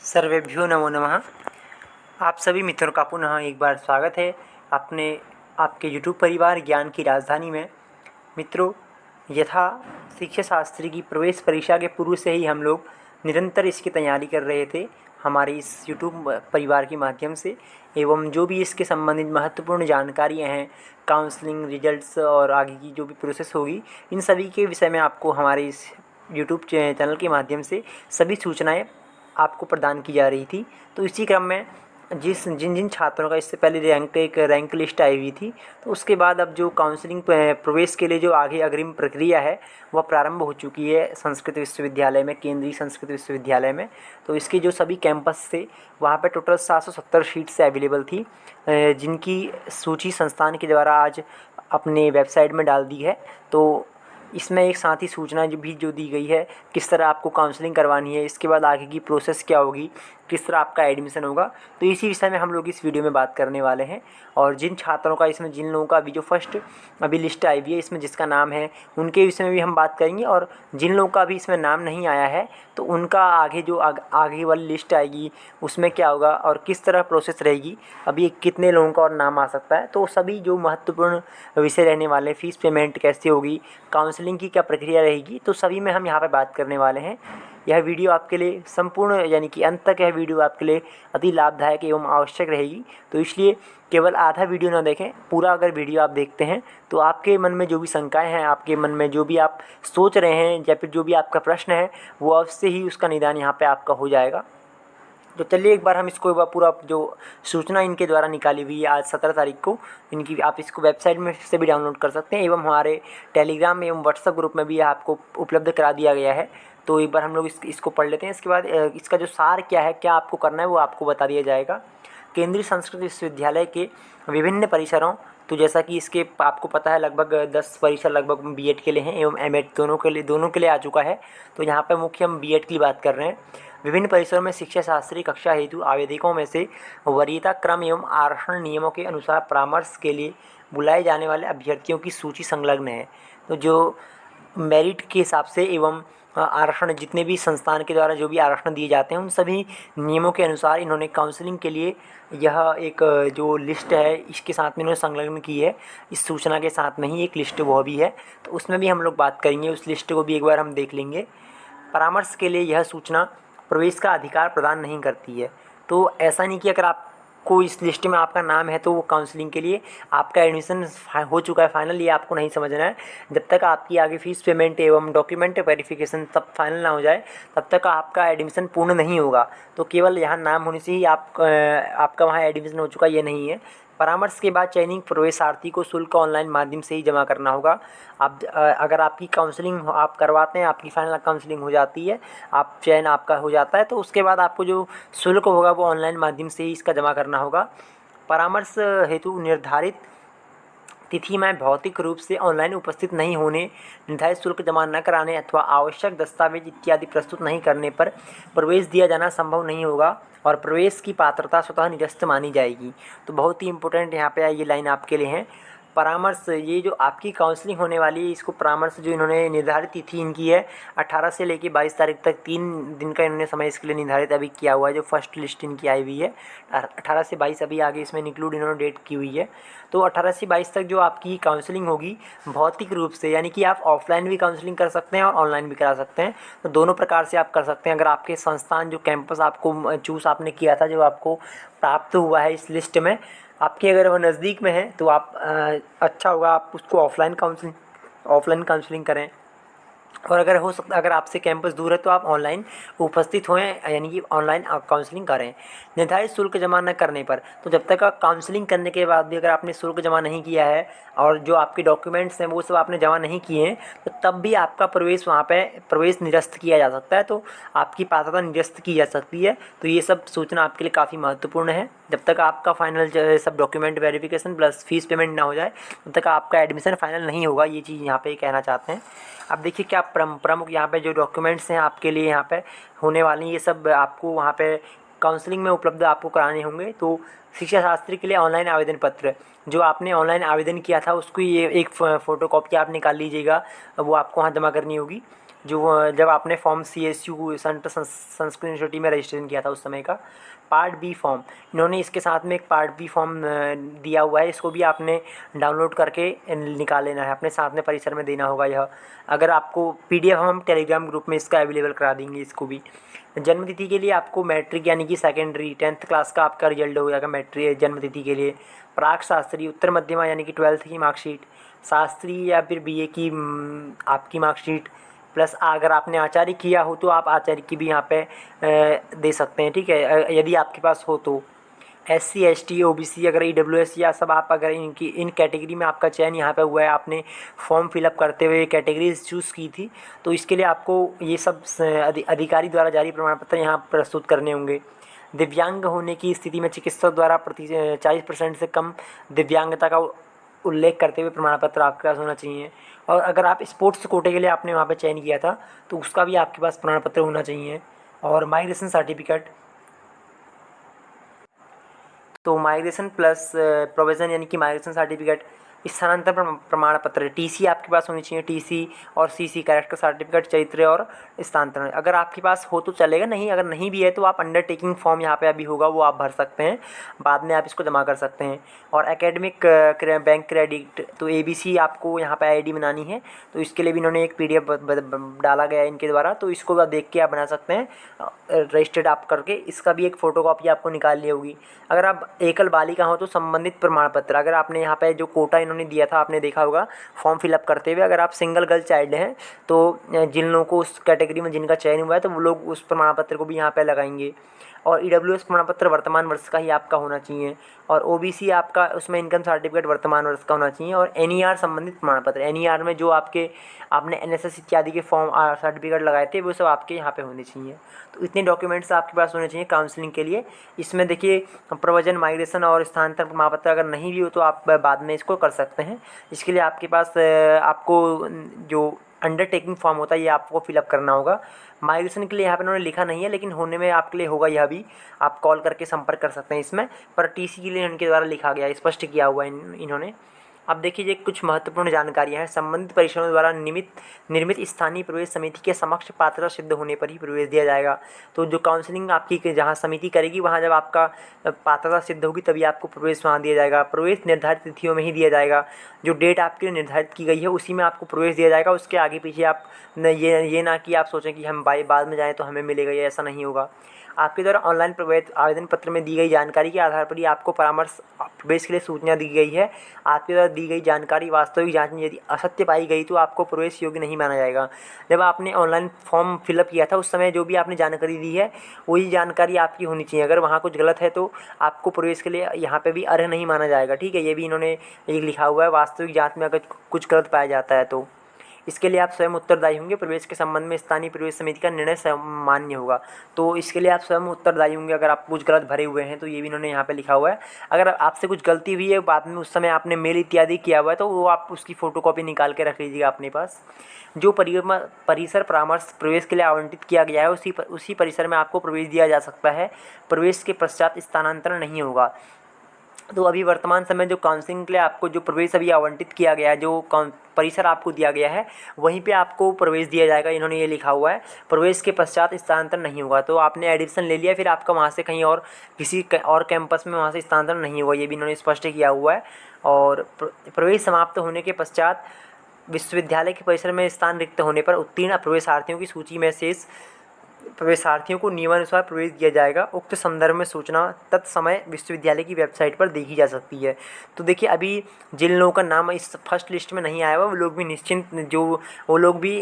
सर्वेभ्यो नमो नमः। आप सभी मित्रों का पुनः एक बार स्वागत है अपने आपके यूट्यूब परिवार ज्ञान की राजधानी में। मित्रों, यथा शिक्षा शास्त्री की प्रवेश परीक्षा के पूर्व से ही हम लोग निरंतर इसकी तैयारी कर रहे थे हमारे इस यूट्यूब परिवार के माध्यम से, एवं जो भी इसके संबंधित महत्वपूर्ण जानकारियाँ हैं, काउंसलिंग रिजल्ट्स और आगे की जो भी प्रोसेस होगी, इन सभी के विषय में आपको हमारे इस यूट्यूब चैनल के माध्यम से सभी सूचनाएं आपको प्रदान की जा रही थी। तो इसी क्रम में जिन जिन छात्रों का इससे पहले एक रैंक लिस्ट आई हुई थी, तो उसके बाद अब जो काउंसलिंग प्रवेश के लिए जो आगे अग्रिम प्रक्रिया है वह प्रारंभ हो चुकी है संस्कृत विश्वविद्यालय में, केंद्रीय संस्कृत विश्वविद्यालय में। तो इसके जो सभी कैंपस थे वहाँ पर टोटल 770 सीट्स अवेलेबल थी, जिनकी सूची संस्थान के द्वारा आज अपने वेबसाइट में डाल दी है। तो इसमें एक साथ ही सूचना जो दी गई है, किस तरह आपको काउंसलिंग करवानी है, इसके बाद आगे की प्रोसेस क्या होगी, किस तरह आपका एडमिशन होगा। तो इसी विषय में हम लोग इस वीडियो में बात करने वाले हैं। और जिन छात्रों का इसमें, जिन लोगों का अभी जो फर्स्ट अभी लिस्ट आई हुई है इसमें जिसका नाम है, उनके विषय में भी हम बात करेंगे। और जिन लोगों का अभी इसमें नाम नहीं आया है तो उनका आगे जो आगे वाली लिस्ट आएगी उसमें क्या होगा और किस तरह प्रोसेस रहेगी, अभी कितने लोगों का और नाम आ सकता है। तो सभी जो महत्वपूर्ण विषय रहने वाले, फ़ीस पेमेंट कैसे होगी, काउंसलिंग की क्या प्रक्रिया रहेगी, तो सभी में हम यहाँ पर बात करने वाले हैं। यह वीडियो आपके लिए संपूर्ण यानी कि अंत तक यह वीडियो आपके लिए अति लाभदायक एवं आवश्यक रहेगी। तो इसलिए केवल आधा वीडियो ना देखें, पूरा अगर वीडियो आप देखते हैं तो आपके मन में जो भी शंकाएं हैं, आपके मन में जो भी आप सोच रहे हैं या फिर जो भी आपका प्रश्न है, वो अवश्य ही उसका निदान यहाँ पे आपका हो जाएगा। तो चलिए एक बार हम इसको पूरा जो सूचना इनके द्वारा निकाली हुई है आज 17 तारीख को, इनकी आप इसको वेबसाइट में से भी डाउनलोड कर सकते हैं एवं हमारे टेलीग्राम एवं व्हाट्सएप ग्रुप में भी आपको उपलब्ध करा दिया गया है। तो एक बार हम लोग इसको पढ़ लेते हैं। इसके बाद इसका जो सार क्या है, क्या आपको करना है, वो आपको बता दिया जाएगा। केंद्रीय संस्कृत विश्वविद्यालय के विभिन्न परिसरों, तो जैसा कि इसके आपको पता है लगभग 10 परिसर लगभग बीएड के लिए हैं एवं एमएड दोनों के लिए आ चुका है। तो यहाँ पर मुख्य हम बीएड की बात कर रहे हैं। विभिन्न परिसरों में शिक्षा शास्त्री कक्षा हेतु आवेदकों में से वरीयता क्रम एवं आरक्षण नियमों के अनुसार परामर्श के लिए बुलाए जाने वाले अभ्यर्थियों की सूची संलग्न है। तो जो मेरिट के हिसाब से एवं आरक्षण, जितने भी संस्थान के द्वारा जो भी आरक्षण दिए जाते हैं, उन सभी नियमों के अनुसार इन्होंने काउंसलिंग के लिए यह एक जो लिस्ट है इसके साथ में इन्होंने संलग्न की है। इस सूचना के साथ में ही एक लिस्ट वह भी है, तो उसमें भी हम लोग बात करेंगे, उस लिस्ट को भी एक बार हम देख लेंगे। परामर्श के लिए यह सूचना प्रवेश का अधिकार प्रदान नहीं करती है। तो ऐसा नहीं कि अगर आपको इस लिस्ट में आपका नाम है तो वो काउंसलिंग के लिए आपका एडमिशन हो चुका है फाइनल, ये आपको नहीं समझना है। जब तक आपकी आगे फ़ीस पेमेंट एवं डॉक्यूमेंट वेरिफिकेशन सब फाइनल ना हो जाए तब तक आपका एडमिशन पूर्ण नहीं होगा। तो केवल यहाँ नाम होने से ही आपका वहाँ एडमिशन हो चुका, ये नहीं है। परामर्श के बाद चयनित प्रवेशार्थी को शुल्क ऑनलाइन माध्यम से ही जमा करना होगा। आप अगर आपकी काउंसलिंग आप करवाते हैं, आपकी फाइनल काउंसलिंग हो जाती है, आप चयन आपका हो जाता है, तो उसके बाद आपको जो शुल्क होगा वो ऑनलाइन माध्यम से ही इसका जमा करना होगा। परामर्श हेतु निर्धारित तिथि में भौतिक रूप से ऑनलाइन उपस्थित नहीं होने, निर्धारित शुल्क जमा न कराने अथवा आवश्यक दस्तावेज इत्यादि प्रस्तुत नहीं करने पर प्रवेश दिया जाना संभव नहीं होगा और प्रवेश की पात्रता स्वतः निरस्त मानी जाएगी। तो बहुत ही इंपॉर्टेंट यहाँ पे ये लाइन आपके लिए है। परामर्श, ये जो आपकी काउंसलिंग होने वाली है, इसको परामर्श जो इन्होंने निर्धारित तिथि इनकी है 18 से लेकर 22 तारीख तक, 3 दिन का इन्होंने समय इसके लिए निर्धारित अभी किया हुआ है। जो फर्स्ट लिस्ट इनकी आई हुई है 18 से 22, अभी आगे इसमें इंक्लूड इन्होंने डेट की हुई है। तो 18 से 22 तक जो आपकी काउंसलिंग होगी भौतिक रूप से, यानी कि आप ऑफलाइन भी काउंसलिंग कर सकते हैं और ऑनलाइन भी करा सकते हैं। तो दोनों प्रकार से आप कर सकते हैं। अगर आपके संस्थान जो कैंपस आपको चूज़ आपने किया था, जो आपको प्राप्त हुआ है इस लिस्ट में, आपके अगर वो नज़दीक में है तो आप अच्छा होगा आप उसको ऑफलाइन काउंसलिंग करें। और अगर हो सकता, अगर आपसे कैंपस दूर है तो आप ऑनलाइन उपस्थित हों, यानी कि ऑनलाइन आप काउंसलिंग करें। निर्धारित शुल्क जमा न करने पर, तो जब तक आप काउंसलिंग करने के बाद भी अगर आपने शुल्क जमा नहीं किया है और जो आपके डॉक्यूमेंट्स हैं वो सब आपने जमा नहीं किए हैं, तो तब भी आपका प्रवेश वहाँ पे प्रवेश निरस्त किया जा सकता है। तो आपकी पात्रता निरस्त की जा सकती है। तो ये सब सूचना आपके लिए काफ़ी महत्वपूर्ण है। जब तक आपका फाइनल सब document verification plus fees payment ना हो जाए तब तक आपका एडमिशन फाइनल नहीं होगा, ये चीज़ यहाँ पे कहना चाहते हैं। अब देखिए क्या प्रमुख यहाँ पे जो डॉक्यूमेंट्स हैं आपके लिए यहाँ पे होने वाली, ये सब आपको वहाँ पे काउंसलिंग में उपलब्ध आपको कराने होंगे। तो शिक्षा शास्त्री के लिए ऑनलाइन आवेदन पत्र, जो आपने ऑनलाइन आवेदन किया था उसको ये एक फ़ोटोकॉपी आप निकाल लीजिएगा, वो आपको वहाँ जमा करनी होगी। जो जब आपने form CSU central Sanskrit university में रजिस्ट्रेशन किया था उस समय का पार्ट बी फॉर्म, इन्होंने इसके साथ में एक पार्ट बी फॉर्म दिया हुआ है। इसको भी आपने डाउनलोड करके निकाल लेना है, अपने साथ में परिसर में देना होगा यह। अगर आपको PDF हम टेलीग्राम ग्रुप में इसका अवेलेबल करा देंगे इसको भी। जन्म तिथि के लिए आपको मैट्रिक यानी कि सेकेंडरी 10th क्लास का आपका रिजल्ट हो जाएगा मैट्रिक जन्म तिथि के लिए। प्राक शास्त्री उत्तर मध्यमा यानी कि 12th की मार्कशीट, शास्त्री या फिर BA की आपकी मार्कशीट, प्लस अगर आपने आचार्य किया हो तो आप आचार्य की भी यहाँ पे दे सकते हैं, ठीक है, यदि आपके पास हो तो। SC ST OBC अगर EWS या सब आप अगर इन कैटेगरी में आपका चयन यहाँ पे हुआ है, आपने फॉर्म फिलअप करते हुए कैटेगरीज चूज़ की थी, तो इसके लिए आपको ये सब अधिकारी द्वारा जारी प्रमाण पत्र यहाँ प्रस्तुत करने होंगे। दिव्यांग होने की स्थिति में चिकित्सक द्वारा 40% से कम दिव्यांगता का उल्लेख करते हुए प्रमाण पत्र आपके पास होना चाहिए। और अगर आप स्पोर्ट्स कोटे के लिए आपने वहाँ पे चयन किया था तो उसका भी आपके पास प्रमाण पत्र होना चाहिए। और माइग्रेशन सर्टिफिकेट, तो माइग्रेशन प्लस प्रोविज़न यानी कि माइग्रेशन सर्टिफिकेट, स्थानांतरण प्रमाण पत्र TC आपके पास होनी चाहिए। TC और CC कैरेक्टर सर्टिफिकेट, चरित्र और स्थानांतरण अगर आपके पास हो तो चलेगा, नहीं अगर नहीं भी है तो आप अंडरटेकिंग फॉर्म यहाँ पे अभी होगा वो आप भर सकते हैं, बाद में आप इसको जमा कर सकते हैं। और एकेडमिक बैंक क्रेडिट, तो ABC आपको यहाँ पे ID बनानी है, तो इसके लिए भी इन्होंने एक PDF डाला गया है इनके द्वारा, तो इसको देख के आप बना सकते हैं रजिस्टर्ड आप करके। इसका भी एक फ़ोटोकॉपी आपको निकाल ली होगी। अगर आप एकल बालिका हो तो संबंधित प्रमाण पत्र, अगर आपने यहाँ पे जो कोटा इन्होंने दिया था आपने देखा होगा फॉर्म फिलअप करते हुए, अगर आप सिंगल गर्ल चाइल्ड हैं तो जिन लोगों को उस कैटेगरी में जिनका चयन हुआ है तो वो लोग उस प्रमाण पत्र को भी यहाँ पे लगाएंगे। और EWS प्रमाण पत्र वर्तमान वर्ष का ही आपका होना चाहिए। और OBC आपका उसमें इनकम सर्टिफिकेट वर्तमान वर्ष का होना चाहिए। और NER संबंधित प्रमाण पत्र, NER में जो आपने NSS इत्यादि के फॉर्म सर्टिफिकेट लगाए थे वो सब आपके यहाँ पे होने चाहिए। तो इतने डॉक्यूमेंट्स आपके पास होने चाहिए काउंसलिंग के लिए। इसमें देखिए प्रव्रजन, माइग्रेशन और स्थानांतरण प्रमाण पत्र अगर नहीं भी हो तो आप बाद में इसको कर सकते हैं। इसके लिए आपके पास आपको जो अंडरटेकिंग फॉर्म होता है ये आपको फिलअप करना होगा। माइग्रेशन के लिए यहाँ पे उन्होंने लिखा नहीं है, लेकिन होने में आपके लिए होगा, यह भी आप कॉल करके संपर्क कर सकते हैं इसमें। पर TC के लिए इनके द्वारा लिखा गया, स्पष्ट किया हुआ है इन्होंने। अब देखिए कुछ महत्वपूर्ण जानकारियाँ हैं। संबंधित परिसरों द्वारा निर्मित स्थानीय प्रवेश समिति के समक्ष पात्रता सिद्ध होने पर ही प्रवेश दिया जाएगा। तो जो काउंसलिंग आपकी जहाँ समिति करेगी वहाँ जब आपका पात्रता सिद्ध होगी तभी आपको प्रवेश वहाँ दिया जाएगा। प्रवेश निर्धारित तिथियों में ही दिया जाएगा, जो डेट आपके लिए निर्धारित की गई है उसी में आपको प्रवेश दिया जाएगा। उसके आगे पीछे आप ये ना कि आप सोचें कि हम बाद में जाएँ तो हमें मिलेगा, ये ऐसा नहीं होगा। आपके द्वारा ऑनलाइन प्रवेश आवेदन पत्र में दी गई जानकारी के आधार पर ही आपको परामर्श प्रवेश के लिए सूचना दी गई है। आपके द्वारा दी गई जानकारी वास्तविक जांच में यदि असत्य पाई गई तो आपको प्रवेश योग्य नहीं माना जाएगा। जब आपने ऑनलाइन फॉर्म फिलअप किया था उस समय जो भी आपने जानकारी दी है वही जानकारी आपकी होनी चाहिए। अगर वहाँ कुछ गलत है तो आपको प्रवेश के लिए यहाँ पर भी अर्ह नहीं माना जाएगा, ठीक है। ये भी इन्होंने लिखा हुआ है, वास्तविक जाँच में अगर कुछ गलत पाया जाता है तो इसके लिए आप स्वयं उत्तरदायी होंगे। प्रवेश के संबंध में स्थानीय प्रवेश समिति का निर्णय मान्य होगा, तो इसके लिए आप स्वयं उत्तरदायी होंगे अगर आप कुछ गलत भरे हुए हैं, तो ये भी इन्होंने यहाँ पे लिखा हुआ है। अगर आपसे कुछ गलती हुई है बाद में उस समय आपने मेल इत्यादि किया हुआ है तो वो आप उसकी फ़ोटोकॉपी निकाल के रख लीजिएगा अपने पास। जो परिसर परामर्श प्रवेश के लिए आवंटित किया गया है उसी परिसर में आपको प्रवेश दिया जा सकता है। प्रवेश के पश्चात स्थानांतरण नहीं होगा। तो अभी वर्तमान समय जो काउंसलिंग के लिए आपको जो प्रवेश अभी आवंटित किया गया है, जो परिसर आपको दिया गया है वहीं पे आपको प्रवेश दिया जाएगा। इन्होंने ये लिखा हुआ है प्रवेश के पश्चात स्थानांतरण नहीं होगा। तो आपने एडमिशन ले लिया फिर आपका वहाँ से कहीं और किसी और कैंपस में वहाँ से स्थानांतरण नहीं होगा, ये भी इन्होंने स्पष्ट किया हुआ है। और प्रवेश समाप्त होने के पश्चात विश्वविद्यालय के परिसर में स्थान रिक्त होने पर उत्तीर्ण प्रवेशार्थियों की सूची में शेष प्रवेशार्थियों को नियमानुसार प्रवेश दिया जाएगा। उक्त संदर्भ में सूचना तत्समय विश्वविद्यालय की वेबसाइट पर देखी जा सकती है। तो देखिए अभी जिन लोगों का नाम इस फर्स्ट लिस्ट में नहीं आया हुआ वो लोग भी निश्चिंत, जो वो लोग भी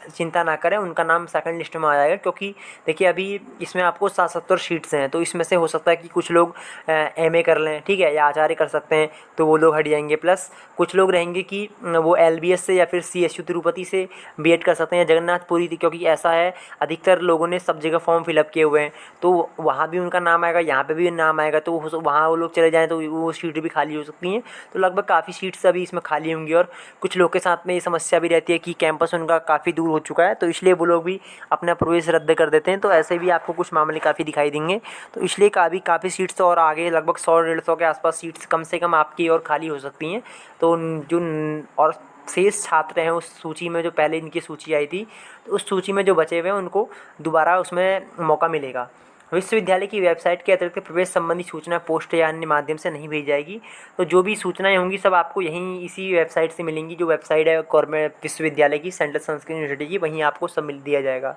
चिंता ना करें, उनका नाम सेकंड लिस्ट में आ जाएगा। क्योंकि देखिए अभी इसमें आपको 77 सीट्स हैं, तो इसमें से हो सकता है कि कुछ लोग MA कर लें, ठीक है, या आचार्य कर सकते हैं, तो वो लोग हट जाएंगे। प्लस कुछ लोग रहेंगे कि वो LBS से या फिर CSU तिरुपति से B.Ed कर सकते हैं, जगन्नाथपुरी, क्योंकि ऐसा है अधिकतर लोगों ने सब जगह फॉर्म फिलअप किए हुए हैं, तो वहाँ भी उनका नाम आएगा, यहाँ पे भी नाम आएगा, तो वहाँ वो लोग चले जाएँ तो वो सीट भी खाली हो सकती हैं। तो लगभग काफ़ी सीट्स अभी इसमें खाली होंगी। और कुछ लोग के साथ में ये समस्या भी रहती है कि कैंपस उनका काफ़ी दूर हो चुका है, तो इसलिए वो लोग भी अपना प्रवेश रद्द कर देते हैं। तो ऐसे भी आपको कुछ मामले काफ़ी दिखाई देंगे। तो इसलिए काफ़ी सीट्स और आगे लगभग 100-150 के आसपास सीट्स कम से कम आपकी और खाली हो सकती हैं। तो जो और शेष छात्र हैं उस सूची में, जो पहले इनकी सूची आई थी, तो उस सूची में जो बचे हुए हैं उनको दोबारा उसमें मौका मिलेगा। विश्वविद्यालय की वेबसाइट के अतिरिक्त प्रवेश संबंधी सूचना पोस्ट या अन्य माध्यम से नहीं भेजी जाएगी। तो जो भी सूचनाएं होंगी सब आपको यहीं इसी वेबसाइट से मिलेंगी, जो वेबसाइट है गवर्नमेंट विश्वविद्यालय की, सेंट्रल संस्कृत यूनिवर्सिटी की, वहीं आपको सब मिल दिया जाएगा।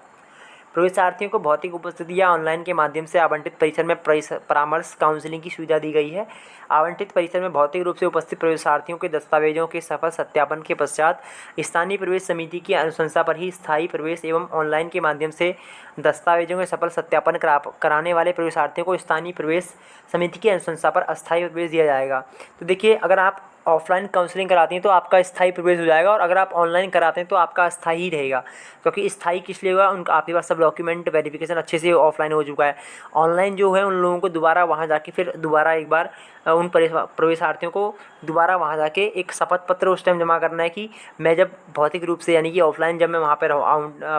प्रवेशार्थियों को भौतिक उपस्थिति या ऑनलाइन के माध्यम से आवंटित परिसर में परामर्श काउंसलिंग की सुविधा दी गई है। आवंटित परिसर में भौतिक रूप से उपस्थित प्रवेशार्थियों के दस्तावेजों के सफल सत्यापन के पश्चात स्थानीय प्रवेश समिति की अनुशंसा पर ही स्थायी प्रवेश एवं ऑनलाइन के माध्यम से दस्तावेजों के सफल सत्यापन कराने वाले प्रवेशार्थियों को स्थानीय प्रवेश समिति की अनुशंसा पर अस्थायी प्रवेश दिया जाएगा। तो देखिए, अगर आप ऑफलाइन काउंसलिंग कराती हैं तो आपका स्थायी प्रवेश हो जाएगा, और अगर आप ऑनलाइन कराते हैं तो आपका अस्थायी ही रहेगा। क्योंकि स्थायी किस लिए हुआ, उनका आपके पास सब डॉक्यूमेंट वेरिफिकेशन अच्छे से ऑफलाइन हो चुका है। ऑनलाइन जो है उन लोगों को दोबारा वहाँ जाके फिर दोबारा एक बार उन प्रवेशार्थियों को दोबारा वहाँ जाके एक शपथ पत्र उस टाइम जमा करना है कि मैं जब भौतिक रूप से यानी कि ऑफलाइन जब मैं वहाँ पर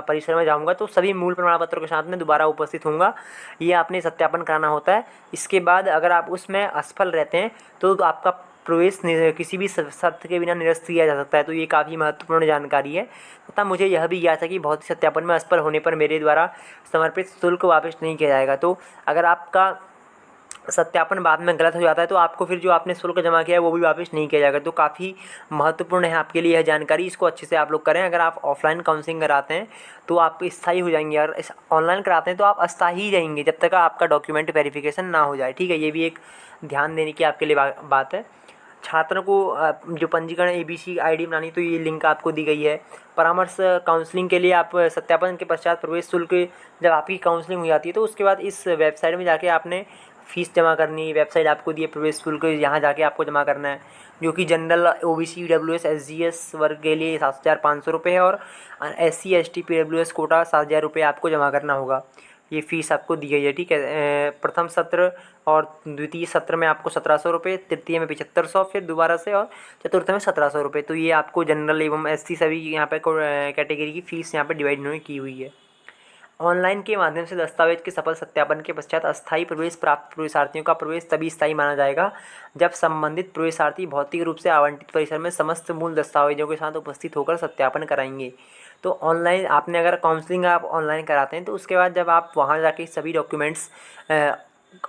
परिसर में जाऊँगा तो सभी मूल प्रमाण पत्रों के साथ में दोबारा उपस्थित होऊंगा, ये आपने सत्यापन कराना होता है। इसके बाद अगर आप उसमें असफल रहते हैं तो आपका प्रवेश किसी भी शर्त के बिना निरस्त किया जा सकता है। तो ये काफ़ी महत्वपूर्ण जानकारी है। तथा मुझे यह भी याद है कि भौतिक सत्यापन में असफल होने पर मेरे द्वारा समर्पित शुल्क वापस नहीं किया जाएगा। तो अगर आपका सत्यापन बाद में गलत हो जाता है तो आपको फिर जो आपने शुल्क जमा किया है वो भी वापस नहीं किया जाएगा। तो काफ़ी महत्वपूर्ण है आपके लिए यह जानकारी, इसको अच्छे से आप लोग करें। अगर आप ऑफलाइन काउंसलिंग कराते हैं तो आप स्थायी हो जाएंगे, अगर ऑनलाइन कराते हैं तो आप अस्थायी ही रहेंगे जब तक आपका डॉक्यूमेंट वेरिफिकेशन ना हो जाए। ठीक है, ये भी एक ध्यान देने की आपके लिए बात है। छात्रों को जो पंजीकरण ABC ID बनानी, तो ये लिंक आपको दी गई है। परामर्श काउंसलिंग के लिए आप सत्यापन के पश्चात प्रवेश शुल्क, जब आपकी काउंसलिंग हो जाती है तो उसके बाद इस वेबसाइट में जाके आपने फ़ीस जमा करनी। वेबसाइट आपको दी है प्रवेश शुल्क, यहाँ जाके आपको जमा करना है, जो कि जनरल OBC EWS SGS वर्ग के लिए 7,500 रुपये है, और SC ST PWS कोटा 7,000 रुपये आपको जमा करना होगा। ये फ़ीस आपको दी गई है। ठीक है, प्रथम सत्र और द्वितीय सत्र में आपको 1,700 रुपये, तृतीय में 7,500, फिर दोबारा से, और चतुर्थ में 1,700 रुपये। तो ये आपको जनरल एवं SC सभी यहाँ पे कैटेगरी की फ़ीस यहाँ पे डिवाइड इन्होंने की हुई है। ऑनलाइन के माध्यम से दस्तावेज के सफल सत्यापन के पश्चात अस्थायी प्रवेश प्राप्त प्रवेशार्थियों का प्रवेश तभी स्थायी माना जाएगा जब संबंधित प्रवेशार्थी भौतिक रूप से आवंटित परिसर में समस्त मूल दस्तावेजों के साथ उपस्थित होकर सत्यापन कराएंगे। तो ऑनलाइन आपने अगर काउंसलिंग आप ऑनलाइन कराते हैं तो उसके बाद जब आप वहाँ जाके सभी डॉक्यूमेंट्स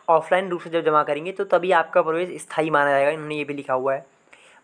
ऑफलाइन रूप से जब जमा करेंगे तो तभी आपका प्रवेश स्थायी माना जाएगा। इन्होंने ये भी लिखा हुआ है।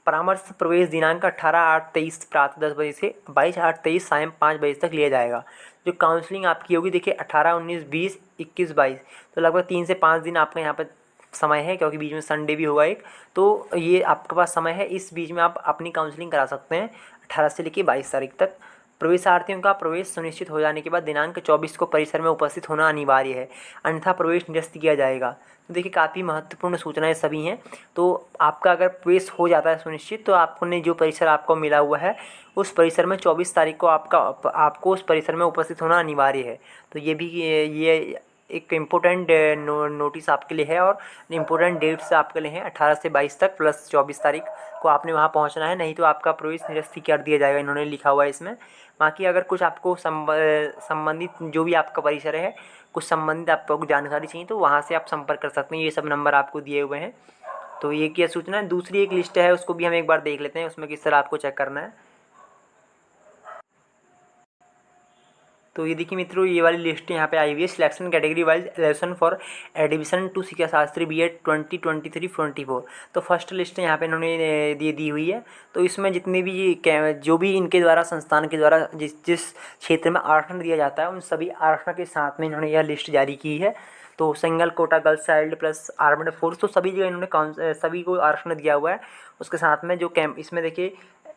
परामर्श प्रवेश दिनांक 18/8/23 प्रातः 10 बजे से 22/8/23 सायं 5 बजे तक लिया जाएगा। जो काउंसलिंग आपकी होगी, देखिए 18, 19, 20, 21, 22, तो लगभग 3 से 5 दिन आपका यहाँ पर समय है, क्योंकि बीच में संडे भी होगा एक। तो ये आपके पास समय है, इस बीच में आप अपनी काउंसलिंग करा सकते हैं 18 से लेकर 22 तारीख तक। प्रवेशार्थियों का प्रवेश सुनिश्चित हो जाने के बाद दिनांक 24 को परिसर में उपस्थित होना अनिवार्य है, अन्यथा प्रवेश निरस्त किया जाएगा। तो देखिए, काफ़ी महत्वपूर्ण सूचनाएं सभी हैं। तो आपका अगर प्रवेश हो जाता है सुनिश्चित, तो आपने जो परिसर आपको मिला हुआ है उस परिसर में 24 तारीख को आपको उस परिसर में उपस्थित होना अनिवार्य है। तो ये एक इम्पोर्टेंट नोटिस आपके लिए है, और इम्पोर्टेंट डेट्स आपके लिए हैं 18 से 22 तक प्लस 24 तारीख को आपने वहाँ पहुँचना है, नहीं तो आपका प्रवेश निरस्त कर दिया जाएगा। इन्होंने लिखा हुआ है इसमें। बाकी अगर कुछ आपको संबंधित जो भी आपका परिसर है, कुछ संबंधित आपको जानकारी चाहिए तो वहाँ से आप संपर्क कर सकते हैं। ये सब नंबर आपको दिए हुए हैं। तो ये क्या सूचना है। दूसरी एक लिस्ट है, उसको भी हम एक बार देख लेते हैं, उसमें किस तरह आपको चेक करना है। तो ये देखिए मित्रों, ये वाली लिस्ट यहाँ पे आई हुई है। Selection category wise election for admission to Shiksha Shastri B.Ed 2023-24। तो फर्स्ट लिस्ट यहाँ पे इन्होंने दी हुई है। तो इसमें जितने भी जो भी इनके द्वारा संस्थान के द्वारा जिस क्षेत्र में आरक्षण दिया जाता है उन सभी आरक्षण के साथ में इन्होंने यह लिस्ट जारी की है। तो single quota girls child plus armed force, तो सभी जगह इन्होंने सभी को आरक्षण दिया हुआ है। उसके साथ में जो कैंप, इसमें देखिए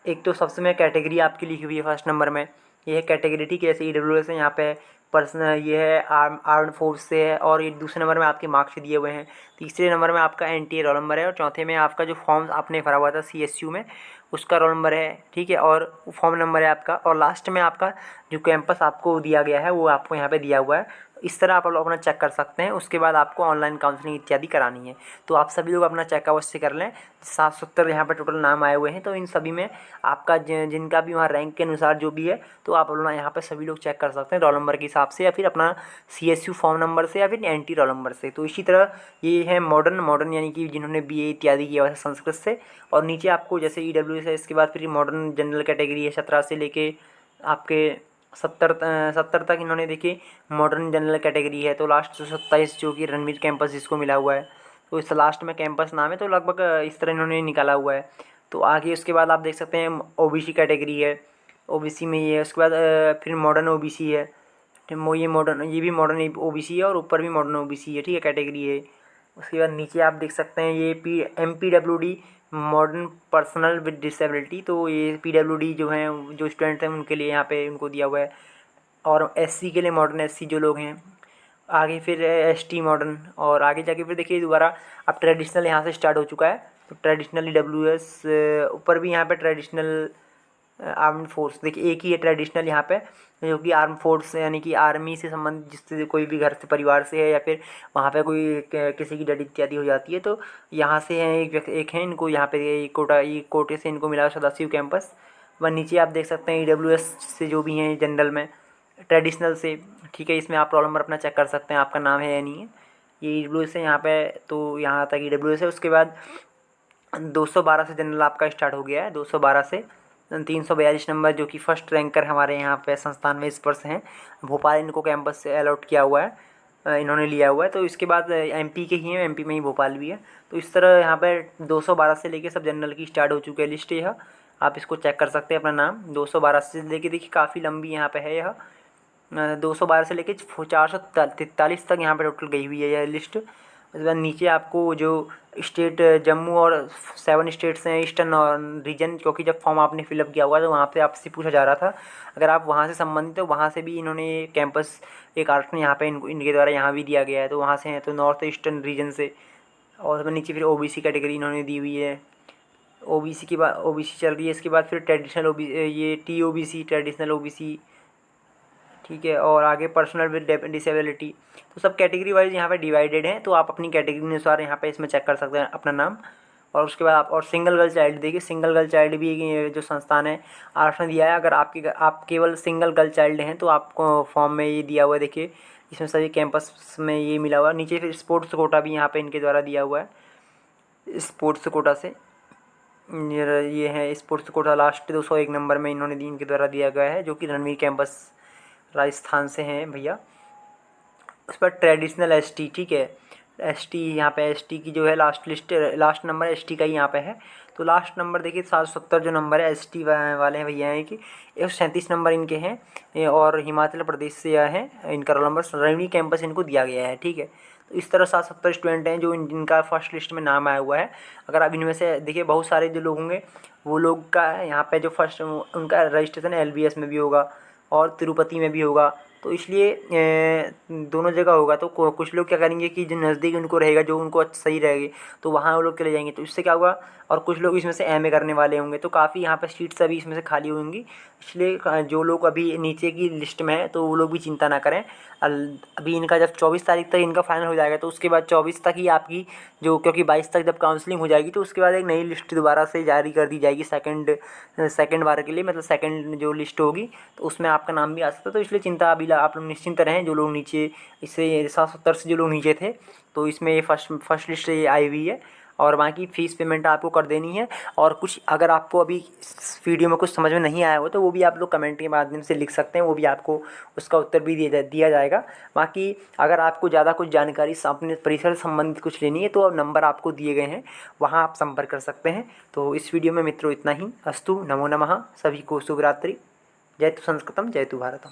एक तो सबसे में कैटेगरी आपकी लिखी हुई है फर्स्ट नंबर में, ये है कैटेगरी। ठीक है, जैसे EWS है यहाँ पे पर्सनल, ये है आर्म्ड फोर्स से है, और ये दूसरे नंबर में आपके मार्क्स दिए हुए हैं। तीसरे नंबर में आपका NTA रोल नंबर है, और चौथे में आपका जो फॉर्म आपने भरा हुआ था CSU में उसका रोल नंबर है। ठीक है, और फॉर्म नंबर है आपका, और लास्ट में आपका जो कैंपस आपको दिया गया है वो आपको यहाँ पे दिया हुआ है। इस तरह आप लोग अपना चेक कर सकते हैं। उसके बाद आपको ऑनलाइन काउंसलिंग इत्यादि करानी है। तो आप सभी लोग अपना चेक अवश्य कर लें। 770 यहाँ पर टोटल नाम आए हुए हैं, तो इन सभी में आपका जिनका भी वहाँ रैंक के अनुसार जो भी है, तो आप अपना यहाँ पर सभी लोग चेक कर सकते हैं रोल नंबर के हिसाब से, या फिर अपना CSU फॉर्म नंबर से, या फिर एंटी रोल नंबर से। तो इसी तरह ये है मॉडर्न यानी कि जिन्होंने BA इत्यादि किया हुआ है संस्कृत से। और नीचे आपको जैसे EWS है, इसके बाद फिर मॉडर्न जनरल कैटेगरी है 17 से लेके आपके 70 तक इन्होंने देखिए मॉडर्न जनरल कैटेगरी है। तो लास्ट 27 जो कि रणवीर कैंपस जिसको मिला हुआ है, तो इस लास्ट में कैंपस नाम है, तो लगभग इस तरह इन्होंने निकाला हुआ है। तो आगे उसके बाद आप देख सकते हैं OBC कैटेगरी है, OBC में ये है। उसके बाद फिर मॉडर्न OBC है, ये भी मॉडर्न OBC है, और ऊपर भी मॉडर्न OBC है, ठीक है, कैटेगरी है। उसके बाद नीचे आप देख सकते हैं ये MPWD modern personal with disability. तो ये PWD जो हैं, जो स्टूडेंट हैं उनके लिए यहाँ पे उनको दिया हुआ है। और SC के लिए मॉडर्न SC जो लोग हैं। आगे फिर ST मॉडर्न, और आगे जाके फिर देखिए दोबारा अब ट्रेडिशनल यहाँ से स्टार्ट हो चुका है। तो ट्रेडिशनल EWS ऊपर भी यहाँ पे ट्रेडिशनल आर्म्ड फोर्स, देखिए एक ही है ट्रेडिशनल यहाँ पे, जो कि आर्म फोर्स यानी कि आर्मी से संबंधित, जिससे कोई भी घर से परिवार से है, या फिर वहाँ पे कोई किसी की डेथ इत्यादि हो जाती है, तो यहाँ से है एक है इनको यहाँ पे ये कोटे से इनको मिला सदाशिव कैंपस। व नीचे आप देख सकते हैं EWS से जो भी हैं जनरल में ट्रेडिशनल से, ठीक है। इसमें आप रोल नंबर अपना चेक कर सकते हैं, आपका नाम है या नहीं है। ये EWS है यहाँ पे, तो यहाँ तक EWS है। उसके बाद 212 से जनरल आपका स्टार्ट हो गया है, 212 से 342 नंबर, जो कि फर्स्ट रैंकर हमारे यहाँ पे संस्थान में स्पर्श हैं। भोपाल इनको कैंपस से अलॉट किया हुआ है, इन्होंने लिया हुआ है। तो इसके बाद MP के ही हैं, MP में ही भोपाल भी है। तो इस तरह यहाँ पे 212 से लेके सब जनरल की स्टार्ट हो चुकी है लिस्ट। यह आप इसको चेक कर सकते हैं अपना नाम। 212 से लेके देखिए काफ़ी लंबी यहाँ पे है यह, 212 से लेके 443 तक यहाँ पे टोटल गई हुई है यह लिस्ट। उसके बाद नीचे आपको जो स्टेट जम्मू और 7 स्टेट्स हैं ईस्टर्न और रीजन, क्योंकि जब फॉर्म आपने फिलअप किया हुआ तो वहाँ पे आपसे पूछा जा रहा था अगर आप वहाँ से संबंधित हो, वहाँ से भी इन्होंने कैंपस एक आर्ट यहाँ पे इनके द्वारा यहाँ भी दिया गया है। तो वहाँ से हैं तो नॉर्थ ईस्टर्न रीजन से। और नीचे फिर OBC कैटेगरी इन्होंने दी हुई है। OBC के बाद OBC चल रही है। इसके बाद फिर ट्रेडिशनल ये TOBC ट्रेडिशनल OBC, ठीक है। और आगे पर्सनल विद डिसेबिलिटी। तो सब कैटेगरी वाइज यहाँ पे डिवाइडेड हैं, तो आप अपनी कैटेगरी के अनुसार यहाँ पे इसमें चेक कर सकते हैं अपना नाम। और उसके बाद आप और सिंगल गर्ल चाइल्ड देखिए, सिंगल गर्ल चाइल्ड भी जो संस्थान है आरक्षण दिया है। अगर आप केवल सिंगल गर्ल चाइल्ड हैं तो आपको फॉर्म में ये दिया हुआ है, देखिए इसमें सभी कैंपस में ये मिला हुआ है। नीचे फिर स्पोर्ट्स कोटा भी यहाँ पे इनके द्वारा दिया हुआ है। स्पोर्ट्स कोटा से ये है स्पोर्ट्स कोटा लास्ट 201 नंबर में इन्होंने इनके द्वारा दिया गया है, जो कि रणवीर कैंपस राजस्थान से हैं भैया। उस पर ट्रेडिशनल ST, ठीक है, ST यहाँ पे ST की जो है लास्ट नंबर ST का ही यहाँ पे है। तो लास्ट नंबर देखिए 770 जो नंबर है ST वाले हैं भैया हैं कि 137 नंबर इनके हैं, और हिमाचल प्रदेश से यह है इनका रोल नंबर, रणवीर कैंपस इनको दिया गया है, ठीक है। तो इस तरह 770 स्टूडेंट हैं जो जिनका फर्स्ट लिस्ट में नाम आया हुआ है। अगर आप इनमें से देखिए बहुत सारे जो लोग होंगे वो लोग का यहाँ पे जो फर्स्ट उनका रजिस्ट्रेशन LBS में भी होगा और तिरुपति में भी होगा। तो इसलिए दोनों जगह होगा। तो कुछ लोग क्या करेंगे कि जो नज़दीक उनको रहेगा, जो उनको सही रहेगी, तो वहाँ वो लोग चले जाएंगे। तो इससे क्या होगा, और कुछ लोग इसमें से MA करने वाले होंगे, तो काफ़ी यहाँ पर सीट्स अभी इसमें से खाली होंगी। इसलिए जो लोग अभी नीचे की लिस्ट में हैं तो वो लोग भी चिंता ना करें। अभी इनका जब 24 तारीख तक इनका फाइनल हो जाएगा, तो उसके बाद 24 तक ही आपकी जो, क्योंकि 22 तक जब काउंसलिंग हो जाएगी तो उसके बाद एक नई लिस्ट दोबारा से जारी कर दी जाएगी सेकंड बार के लिए, मतलब सेकंड जो लिस्ट होगी तो उसमें आपका नाम भी आ सकता है। तो इसलिए चिंता अभी आप लोग निश्चिंत रहें। जो लोग नीचे इससे 770 से जो लोग नीचे थे, तो इसमें ये फर्स्ट लिस्ट ये आई हुई है, और बाकी फ़ीस पेमेंट आपको कर देनी है। और कुछ अगर आपको अभी इस वीडियो में कुछ समझ में नहीं आया हो तो वो भी आप लोग कमेंट के माध्यम से लिख सकते हैं, वो भी आपको उसका उत्तर भी दिया जाएगा। बाकी अगर आपको ज़्यादा कुछ जानकारी अपने परिसर से संबंधित कुछ लेनी है तो नंबर आपको दिए गए हैं, वहाँ आप संपर्क कर सकते हैं। तो इस वीडियो में मित्रों इतना ही। अस्तु, नमो नमः। सभी को शुभ रात्रि। जय तु संस्कृतम, जय तु भारतम।